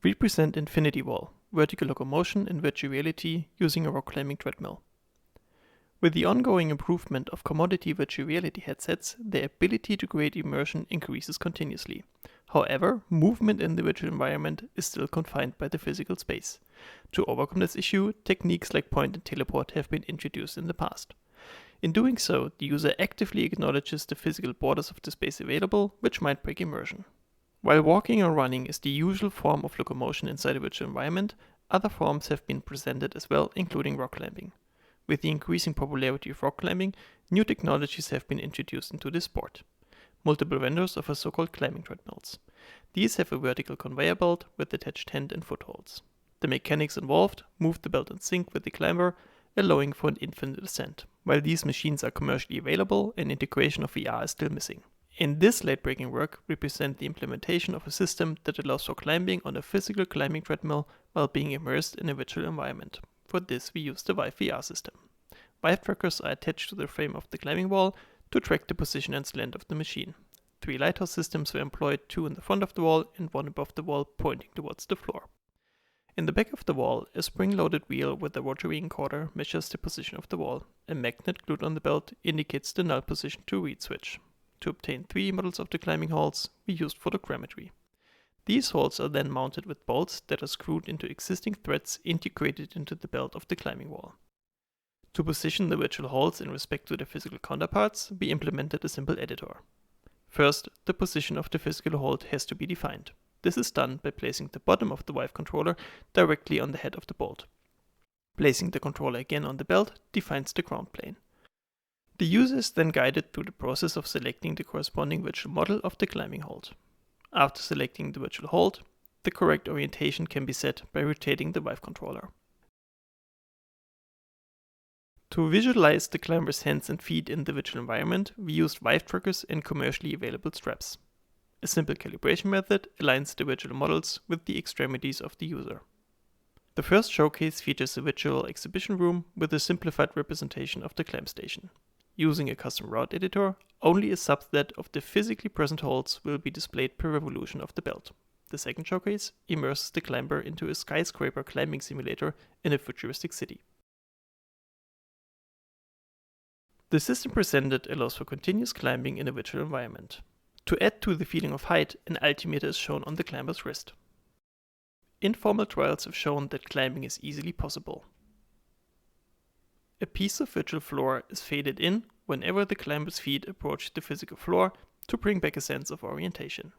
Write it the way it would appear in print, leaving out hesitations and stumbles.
Represent InfinityWall, vertical locomotion in virtual reality using a rock climbing treadmill. With the ongoing improvement of commodity virtual reality headsets, their ability to create immersion increases continuously. However, movement in the virtual environment is still confined by the physical space. To overcome this issue, techniques like point and teleport have been introduced in the past. In doing so, the user actively acknowledges the physical borders of the space available, which might break immersion. While walking or running is the usual form of locomotion inside a virtual environment, other forms have been presented as well, including rock climbing. With the increasing popularity of rock climbing, new technologies have been introduced into this sport. Multiple vendors offer so-called climbing treadmills. These have a vertical conveyor belt with attached hand and footholds. The mechanics involved move the belt in sync with the climber, allowing for an infinite ascent. While these machines are commercially available, an integration of VR is still missing. In this late-breaking work, we present the implementation of a system that allows for climbing on a physical climbing treadmill while being immersed in a virtual environment. For this, we use the Vive VR system. Vive trackers are attached to the frame of the climbing wall to track the position and slant of the machine. 3 lighthouse systems were employed, 2 in the front of the wall and 1 above the wall pointing towards the floor. In the back of the wall, a spring-loaded wheel with a rotary encoder measures the position of the wall. A magnet glued on the belt indicates the null position to read switch. To obtain 3D models of the climbing halls, we used photogrammetry. These halls are then mounted with bolts that are screwed into existing threads integrated into the belt of the climbing wall. To position the virtual halls in respect to their physical counterparts, we implemented a simple editor. First, the position of the physical hold has to be defined. This is done by placing the bottom of the Vive controller directly on the head of the bolt. Placing the controller again on the belt defines the ground plane. The user is then guided through the process of selecting the corresponding virtual model of the climbing hold. After selecting the virtual hold, the correct orientation can be set by rotating the Vive controller. To visualize the climber's hands and feet in the virtual environment, we used Vive trackers and commercially available straps. A simple calibration method aligns the virtual models with the extremities of the user. The first showcase features a virtual exhibition room with a simplified representation of the climb station. Using a custom route editor, only a subset of the physically present holds will be displayed per revolution of the belt. The second showcase immerses the climber into a skyscraper climbing simulator in a futuristic city. The system presented allows for continuous climbing in a virtual environment. To add to the feeling of height, an altimeter is shown on the climber's wrist. Informal trials have shown that climbing is easily possible. A piece of virtual floor is faded in whenever the climber's feet approach the physical floor to bring back a sense of orientation.